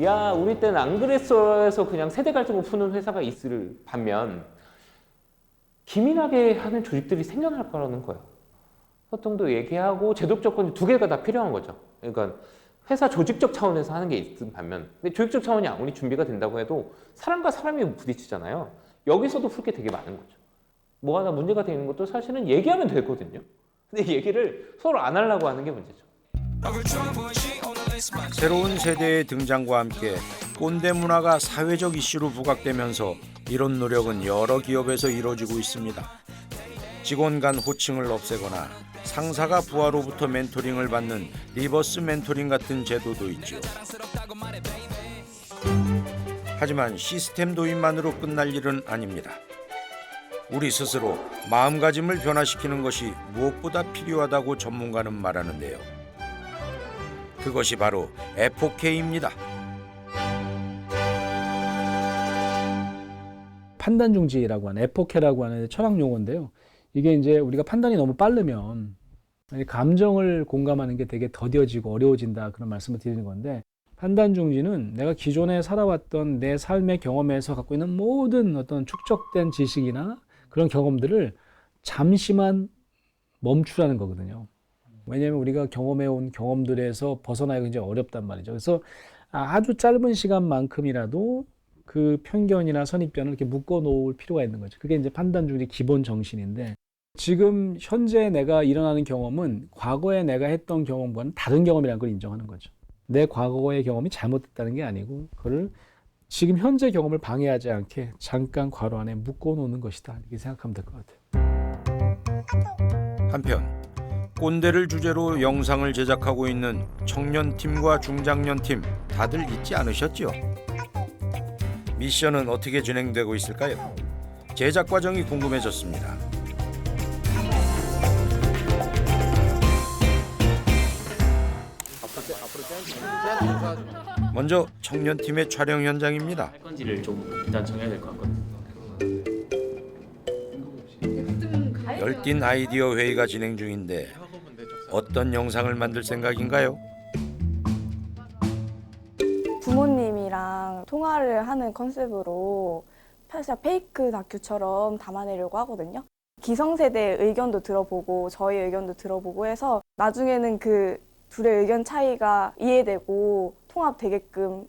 야, 우리 때는 안 그랬어 해서 그냥 세대 갈등을 푸는 회사가 있을 반면 기민하게 하는 조직들이 생겨날 거라는 거예요. 소통도 얘기하고 제도적 조건이 두 개가 다 필요한 거죠. 그러니까 회사 조직적 차원에서 하는 게 있는 반면 근데 조직적 차원이 아무리 준비가 된다고 해도 사람과 사람이 부딪히잖아요. 여기서도 풀 게 되게 많은 거죠. 뭐 하나 문제가 되는 것도 사실은 얘기하면 되거든요. 근데 얘기를 서로 안 하려고 하는 게 문제죠. 새로운 세대의 등장과 함께 꼰대 문화가 사회적 이슈로 부각되면서 이런 노력은 여러 기업에서 이루어지고 있습니다. 직원 간 호칭을 없애거나 상사가 부하로부터 멘토링을 받는 리버스 멘토링 같은 제도도 있죠. 하지만 시스템 도입만으로 끝날 일은 아닙니다. 우리 스스로 마음가짐을 변화시키는 것이 무엇보다 필요하다고 전문가는 말하는데요. 그것이 바로 F4K입니다. 판단 중지라고 하는 에포케라고 하는 철학 용어인데요. 이게 이제 우리가 판단이 너무 빠르면 감정을 공감하는 게 되게 더뎌지고 어려워진다 그런 말씀을 드리는 건데 판단 중지는 내가 기존에 살아왔던 내 삶의 경험에서 갖고 있는 모든 어떤 축적된 지식이나 그런 경험들을 잠시만 멈추라는 거거든요. 왜냐하면 우리가 경험해온 경험들에서 벗어나기가 굉장히 어렵단 말이죠. 그래서 아주 짧은 시간만큼이라도 그 편견이나 선입견을 이렇게 묶어 놓을 필요가 있는 거죠. 그게 이제 판단 중지 기본 정신인데 지금 현재 내가 일어나는 경험은 과거에 내가 했던 경험과는 다른 경험이라는 걸 인정하는 거죠. 내 과거의 경험이 잘못됐다는 게 아니고 그걸 지금 현재 경험을 방해하지 않게 잠깐 괄호 안에 묶어 놓는 것이다. 이렇게 생각하면 될 것 같아요. 한편 꼰대를 주제로 영상을 제작하고 있는 청년팀과 중장년팀 다들 잊지 않으셨죠? 미션은 어떻게 진행되고 있을까요? 제작 과정이 궁금해졌습니다. 먼저 청년팀의 촬영 현장입니다. 할 건지를 좀 일단 정해야 될 것 같거든요. 열띤 아이디어 회의가 진행 중인데 어떤 영상을 만들 생각인가요? 부모님이랑 통화를 하는 컨셉으로 살짝 페이크 다큐처럼 담아내려고 하거든요. 기성세대의 의견도 들어보고 저희 의견도 들어보고 해서 나중에는 그 둘의 의견 차이가 이해되고 통합되게끔.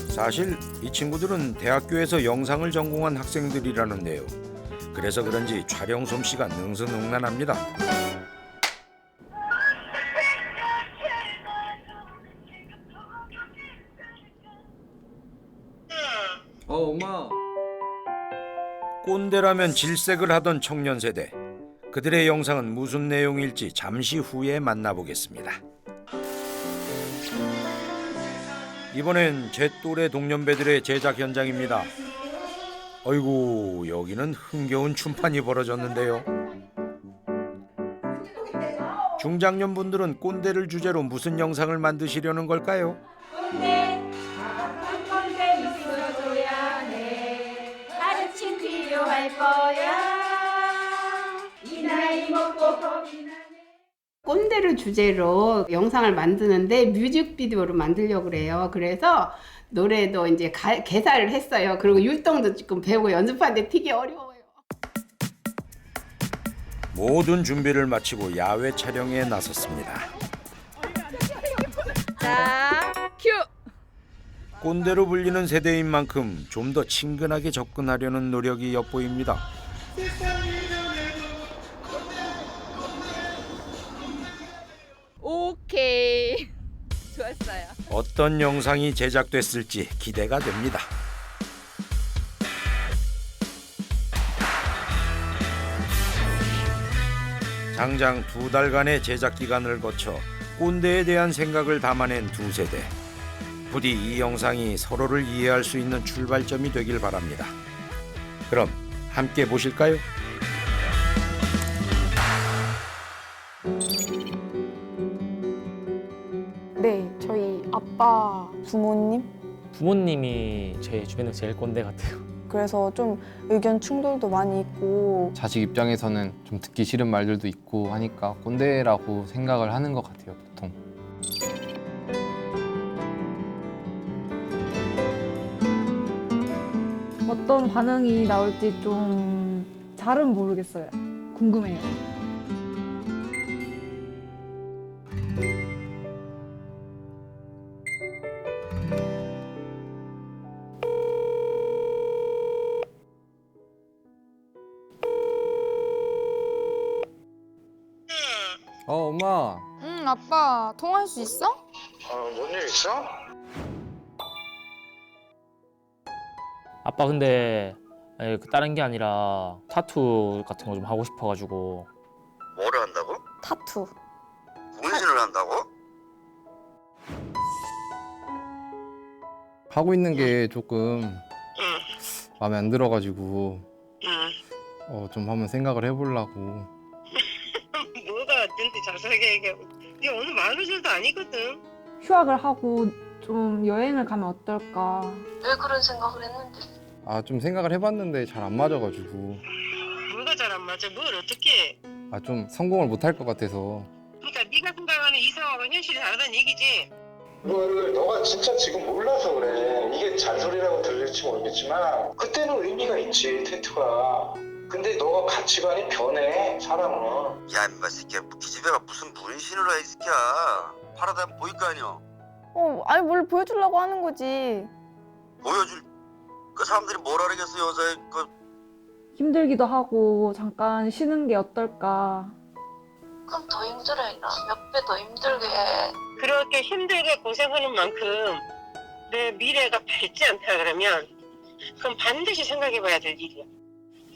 사실 이 친구들은 대학교에서 영상을 전공한 학생들이라는데요. 그래서 그런지 촬영 솜씨가 능수능란합니다. 엄마. 꼰대라면 질색을 하던 청년 세대. 그들의 영상은 무슨 내용일지 잠시 후에 만나보겠습니다. 이번엔 제 또래 동년배들의 제작 현장입니다. 어이구, 여기는 흥겨운 춤판이 벌어졌는데요. 중장년분들은 꼰대를 주제로 무슨 영상을 만드시려는 걸까요? 꼰대, 꼰대 있어줘야 해. 가르침 필요할 거야. 이 나이 먹고 겁이 나네. 꼰대를 주제로 영상을 만드는데 뮤직비디오로 만들려고 그래요. 그래서 노래도 이제 개사를 했어요. 그리고 율동도 지금 배우고 연습하는데 되게 어려워요. 모든 준비를 마치고 야외 촬영에 나섰습니다. 자, 큐! 꼰대로 불리는 세대인 만큼 좀 더 친근하게 접근하려는 노력이 엿보입니다. 오케이. 좋았어요. 어떤 영상이 제작됐을지 기대가 됩니다. 장장 2달간의 제작 기간을 거쳐 꼰대에 대한 생각을 담아낸 두 세대. 부디 이 영상이 서로를 이해할 수 있는 출발점이 되길 바랍니다. 그럼 함께 보실까요? 네, 저희 아빠 부모님? 부모님이 제 주변에서 제일 꼰대 같아요. 그래서 좀 의견 충돌도 많이 있고. 자식 입장에서는 좀 듣기 싫은 말들도 있고 하니까 꼰대라고 생각을 하는 것 같아요, 보통. 어떤 반응이 나올지 좀 잘은 모르겠어요. 궁금해요. 엄마. 응, 아빠 통화할 수 있어? 뭔 일 있어? 아빠 근데 다른 게 아니라 타투 같은 거 좀 하고 싶어가지고. 뭐를 한다고? 타투. 문신을 한다고? 하고 있는 게 조금 마음에 안 들어가지고 좀 한번 생각을 해보려고. 뭐가 어쩐지 자세하게 얘기하고 이게 오늘 마흔 살도 아니거든. 휴학을 하고 좀 여행을 가면 어떨까. 왜 그런 생각을 했는데? 아, 좀 생각을 해봤는데 잘 안 맞아가지고. 뭐가 잘 안 맞아? 뭘 어떻게? 아, 좀 성공을 못할 것 같아서. 그러니까 네가 생각하는 이 상황과 현실이 다르다는 얘기지. 너가 진짜 지금 몰라서 그래. 이게 잔소리라고 들릴지 모르겠지만 그때는 의미가 있지, 태투가. 근데 너가 가치관이 변해, 사람은. 야 임마 새끼야, 기집애가 무슨 문신을 해 이 새끼야. 파라다이면 보일 거 아니야. 아니 뭘 보여주려고 하는 거지. 보여줄 그 사람들이 뭘 알겠어. 여자의 그 힘들기도 하고 잠깐 쉬는 게 어떨까. 그럼 더 힘들어, 이나. 몇 배 더 힘들게 해. 그렇게 힘들게 고생하는 만큼 내 미래가 밝지 않다 그러면 그럼 반드시 생각해봐야 될 일이야.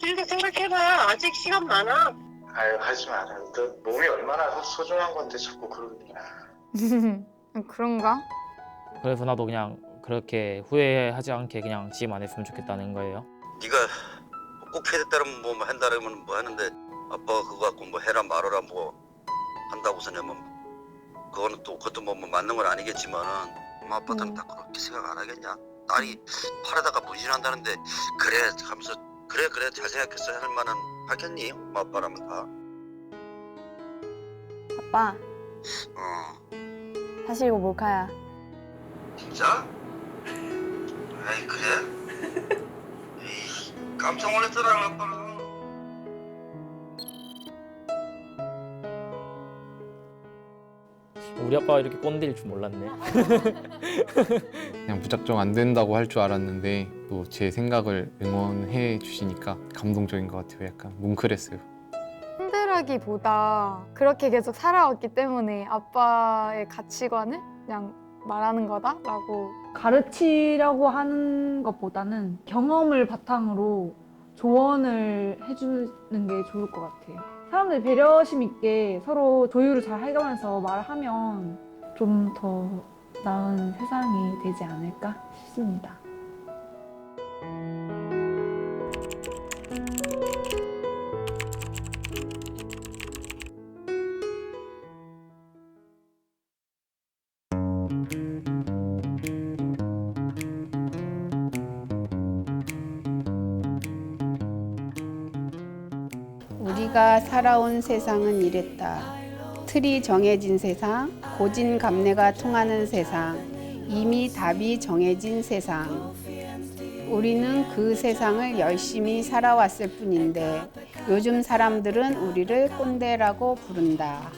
그러니까 생각해봐. 아직 시간 많아. 아유, 하지 마라. 너 몸이 얼마나 소중한 건데 자꾸 그러냐. 그런가? 그래서 나도 그냥 그렇게 후회하지 않게 그냥 지금 안 했으면 좋겠다는 거예요. 네가 꼭 해야 된다면 뭐 한다면 뭐 하는데 아빠가 그거 갖고 뭐 해라 말아라 뭐 한다고서냐면 그거는 또 그것도 뭐 맞는 건 아니겠지만은 엄마 아빠들은 다 그렇게 생각 안 하겠냐. 딸이 팔에다가 문신한다는데 그래 하면서 그래 잘 생각했어 할 만은 하겠니? 엄마 아빠라면 다. 아빠, 사실 이거 몰카야. 진짜? 에이 그래? 에이 깜짝 놀랐잖아 아빠는. 우리 아빠가 이렇게 꼰대일 줄 몰랐네. 그냥 무작정 안 된다고 할 줄 알았는데 또 제 생각을 응원해 주시니까 감동적인 것 같아요. 약간 뭉클했어요. 힘들하기보다 그렇게 계속 살아왔기 때문에 아빠의 가치관을 그냥 말하는 거다라고. 가르치려고 하는 것보다는 경험을 바탕으로 조언을 해주는 게 좋을 것 같아요. 사람들이 배려심 있게 서로 조율을 잘 해가면서 말하면 좀 더 나은 세상이 되지 않을까 싶습니다. 우리가 살아온 세상은 이랬다. 틀이 정해진 세상, 고진감래가 통하는 세상, 이미 답이 정해진 세상. 우리는 그 세상을 열심히 살아왔을 뿐인데 요즘 사람들은 우리를 꼰대라고 부른다.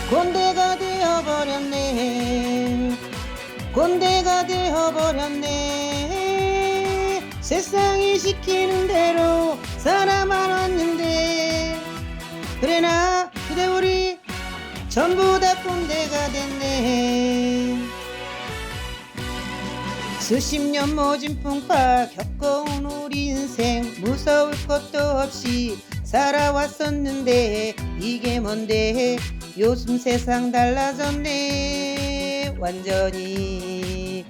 꼰대가 되어버렸네. 꼰대가 되어버렸네. 세상이 시키는 대로 살아만 왔는데 그래 나 그대 우리 전부 다 꼰대가 됐네. 수십 년 모진 풍파 겪어온 우리 인생 무서울 것도 없이 살아왔었는데 이게 뭔데 요즘 세상 달라졌네 완전히.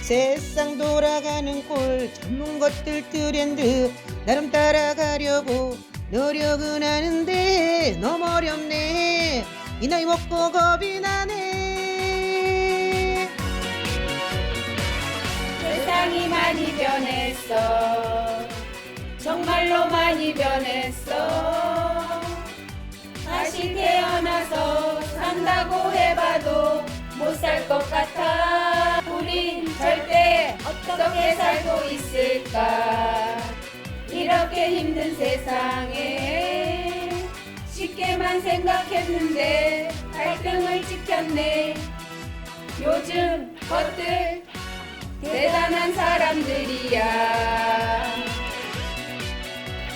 세상 돌아가는 꼴 젊은 것들 트렌드 나름 따라가려고 노력은 하는데 너무 어렵네. 이 나이 먹고 겁이 나네. 세상이 많이 변했어. 정말로 많이 변했어. 다시 태어나서 산다고 해봐도 못 살 것 같아. 우린 절대 어떻게 살고 있을까. 이렇게 힘든 세상에 쉽게만 생각했는데 갈등을 지켰네. 요즘 것들 대단한 사람들이야.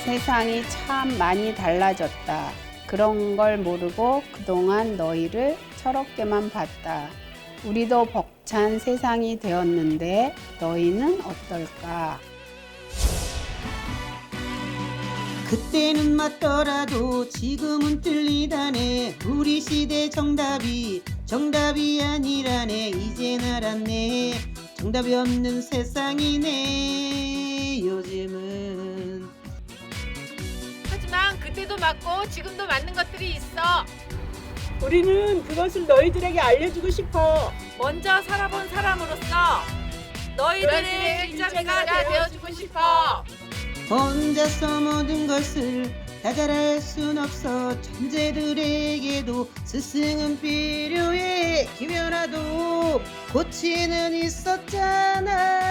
세상이 참 많이 달라졌다. 그런 걸 모르고 그동안 너희를 철없게만 봤다. 우리도 벅찬 세상이 되었는데 너희는 어떨까? 그때는 맞더라도 지금은 틀리다네. 우리 시대 정답이 아니라네. 이젠 알았네. 정답이 없는 세상이네 요즘은. 그때도 맞고 지금도 맞는 것들이 있어. 우리는 그것을 너희들에게 알려주고 싶어. 먼저 살아본 사람으로서 너희들의 길잡이가 되어주고 싶어. 혼자서 모든 것을 다 잘할 순 없어. 천재들에게도 스승은 필요해. 김연아도 코치는 있었잖아.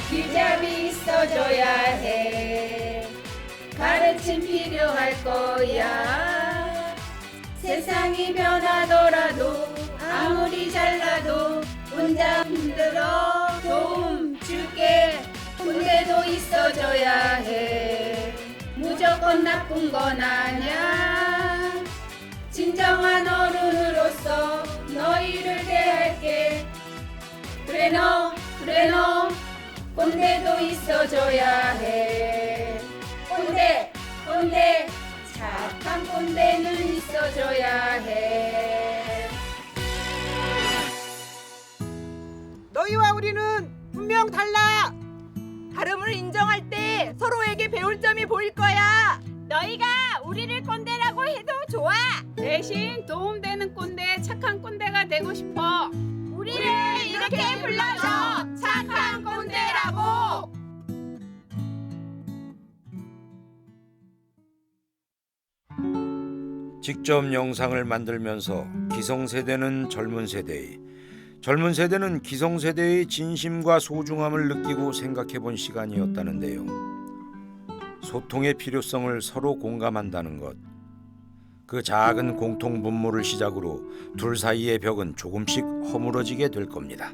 길잡이 있어줘야 해. 가르침 필요할 거야. 세상이 변하더라도 아무리 잘나도 혼자 힘들어 도움 줄게. 군대도 있어줘야 해. 무조건 나쁜 건 아냐. 진정한 어른으로서 너희를 대할게. 그래 너 꼰대도 있어줘야 해. 꼰대 착한 꼰대는 있어줘야 해. 너희와 우리는 분명 달라. 다름을 인정할 때 서로에게 배울 점이 보일 거야. 너희가 우리를 꼰대라고 해도 좋아. 대신 도움되는 꼰대, 착한 꼰대가 되고 싶어. 우리를 이렇게 불러줘. 착한 꼰대라고. 직접 영상을 만들면서 기성세대는 젊은 세대는 기성세대의 진심과 소중함을 느끼고 생각해본 시간이었다는데요. 소통의 필요성을 서로 공감한다는 것, 그 작은 공통 분모를 시작으로 둘 사이의 벽은 조금씩 허물어지게 될 겁니다.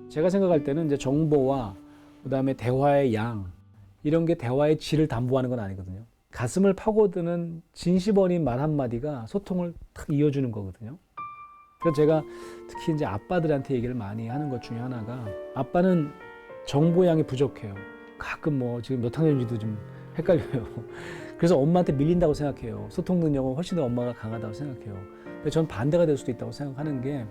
제가 생각할 때는 이제 정보와 그다음에 대화의 양, 이런 게 대화의 질을 담보하는 건 아니거든요. 가슴을 파고드는 진심 어린 말 한마디가 소통을 탁 이어주는 거거든요. 그래서 제가 특히 이제 아빠들한테 얘기를 많이 하는 것 중에 하나가, 아빠는 정보량이 부족해요. 가끔 뭐 지금 몇 학년인지도 좀 헷갈려요. 그래서 엄마한테 밀린다고 생각해요. 소통 능력은 훨씬 더 엄마가 강하다고 생각해요. 근데 전 반대가 될 수도 있다고 생각하는 게,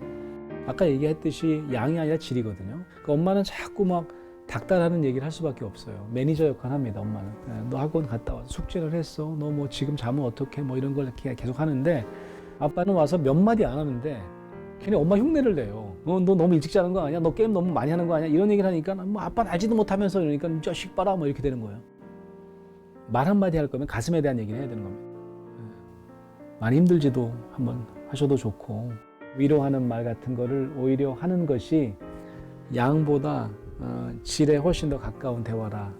아까 얘기했듯이 양이 아니라 질이거든요. 그러니까 엄마는 자꾸 막 닥달하는 얘기를 할 수밖에 없어요. 매니저 역할 합니다, 엄마는. 너 학원 갔다 와서 숙제를 했어. 너 뭐 지금 자면 어떡해? 뭐 이런 걸 계속 하는데, 아빠는 와서 몇 마디 안 하는데 걔네 엄마 흉내를 내요. 너 너무 일찍 자는 거 아니야? 너 게임 너무 많이 하는 거 아니야? 이런 얘기를 하니까 뭐 아빠는 알지도 못하면서, 이러니까 이 자식 봐라 뭐 이렇게 되는 거예요. 말 한마디 할 거면 가슴에 대한 얘기를 해야 되는 겁니다. 많이 힘들지도 한번 하셔도 좋고, 위로하는 말 같은 거를 오히려 하는 것이 양보다 질에 훨씬 더 가까운 대화라.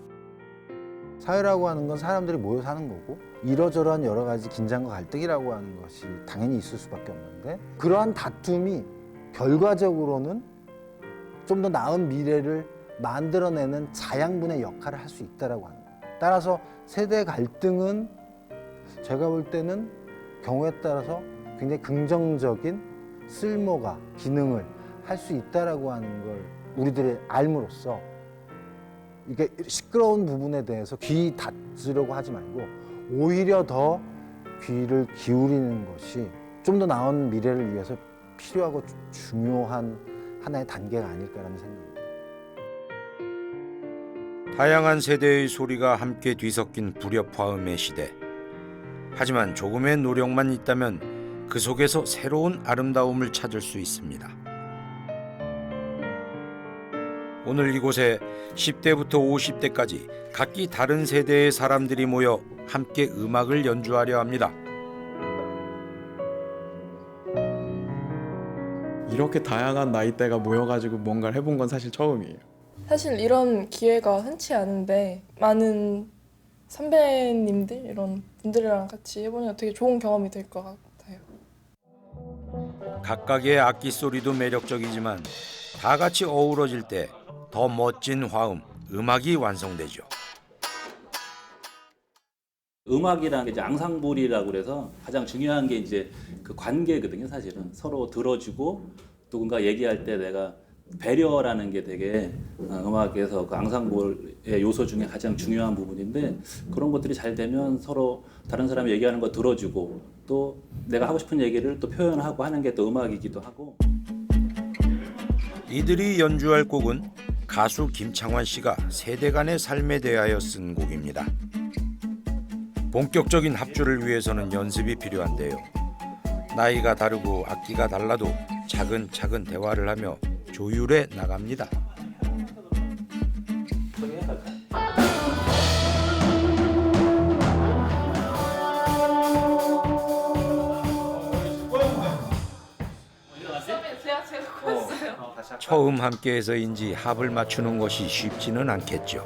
사회라고 하는 건 사람들이 모여 사는 거고, 이러저러한 여러 가지 긴장과 갈등이라고 하는 것이 당연히 있을 수밖에 없는데, 그러한 다툼이 결과적으로는 좀 더 나은 미래를 만들어내는 자양분의 역할을 할 수 있다라고 하는 거예요. 따라서 세대 갈등은 제가 볼 때는 경우에 따라서 굉장히 긍정적인 쓸모가, 기능을 할 수 있다라고 하는 걸 우리들이 알므로써, 이게 시끄러운 부분에 대해서 귀 닫으려고 하지 말고 오히려 더 귀를 기울이는 것이 좀 더 나은 미래를 위해서 필요하고 중요한 하나의 단계가 아닐까라는 생각입니다. 다양한 세대의 소리가 함께 뒤섞인 불협화음의 시대. 하지만 조금의 노력만 있다면 그 속에서 새로운 아름다움을 찾을 수 있습니다. 오늘 이곳에 10대부터 50대까지 각기 다른 세대의 사람들이 모여 함께 음악을 연주하려 합니다. 이렇게 다양한 나이대가 모여가지고 뭔가를 해본 건 사실 처음이에요. 사실 이런 기회가 흔치 않은데 많은 선배님들 이런 분들이랑 같이 해보니까 되게 좋은 경험이 될 것 같아요. 각각의 악기 소리도 매력적이지만 다 같이 어우러질 때 더 멋진 화음, 음악이 완성되죠. 음악이라는 게 이제 앙상블이라고 그래서 가장 중요한 게 이제 그 관계거든요. 사실은 서로 들어주고 누군가 얘기할 때 내가 배려라는 게 되게 음악에서 그 앙상블의 요소 중에 가장 중요한 부분인데, 그런 것들이 잘 되면 서로 다른 사람이 얘기하는 거 들어주고 또 내가 하고 싶은 얘기를 또 표현하고 하는 게 또 음악이기도 하고. 이들이 연주할 곡은 가수 김창완 씨가 세대 간의 삶에 대하여 쓴 곡입니다. 본격적인 합주를 위해서는 연습이 필요한데요. 나이가 다르고 악기가 달라도 차근차근 대화를 하며 조율해 나갑니다. 처음 함께해서인지 합을 맞추는 것이 쉽지는 않겠죠.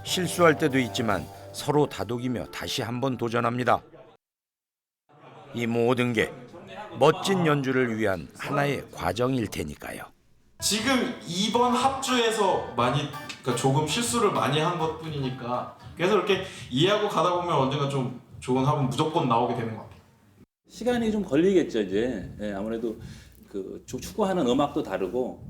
실수할 때도 있지만 서로 다독이며 다시 한번 도전합니다. 이 모든 게 멋진 연주를 위한 하나의 과정일 테니까요. 지금 이번 합주에서 그러니까 조금 실수를 많이 한 것뿐이니까 그래서 이렇게 이해하고 가다 보면 언젠가 좀 좋은 합은 무조건 나오게 되는 것 같아요. 시간이 좀 걸리겠죠 이제. 예, 아무래도 그 추구하는 음악도 다르고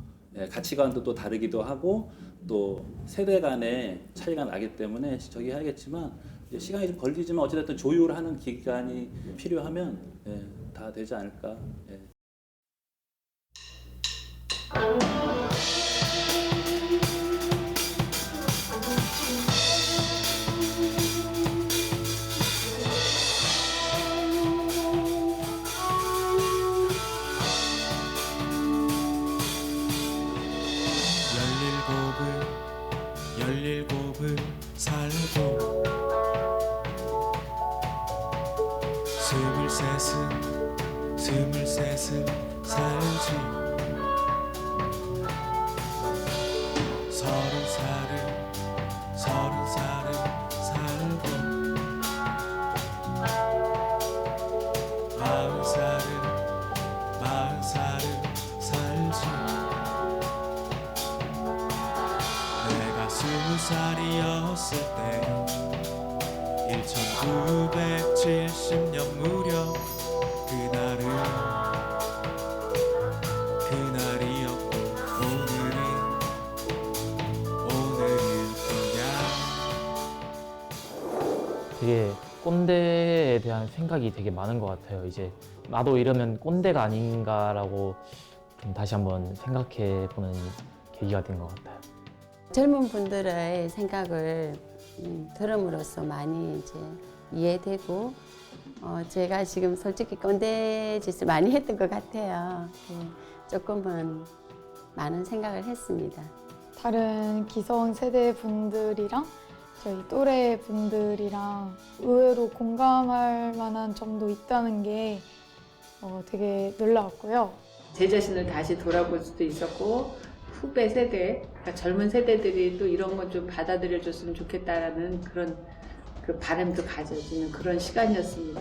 가치관도 또 다르기도 하고 또 세대 간의 차이가 나기 때문에 저기 하겠지만 시간이 좀 걸리지만 어찌됐든 조율하는 기간이 필요하면 다 되지 않을까. 열일곱을 살고 스물셋을 살지 서른 살을 살고 마흔 살을 살지 내가 20살이었을 때 1970년 무렵 그날이었고 오늘은 되게 꼰대에 대한 생각이 되게 많은 것 같아요. 이제 나도 이러면 꼰대가 아닌가라고 좀 다시 한번 생각해보는 계기가 된 것 같아요. 젊은 분들의 생각을 들음으로써 많이 이제 이해되고 제가 지금 솔직히 꼰대 짓을 많이 했던 것 같아요. 조금은 많은 생각을 했습니다. 다른 기성세대 분들이랑 저희 또래 분들이랑 의외로 공감할 만한 점도 있다는 게 되게 놀라웠고요. 제 자신을 다시 돌아볼 수도 있었고 후배 세대, 그러니까 젊은 세대들이 또 이런 것 좀 받아들여줬으면 좋겠다라는 그런 그 바람도 가져지는 그런 시간이었습니다.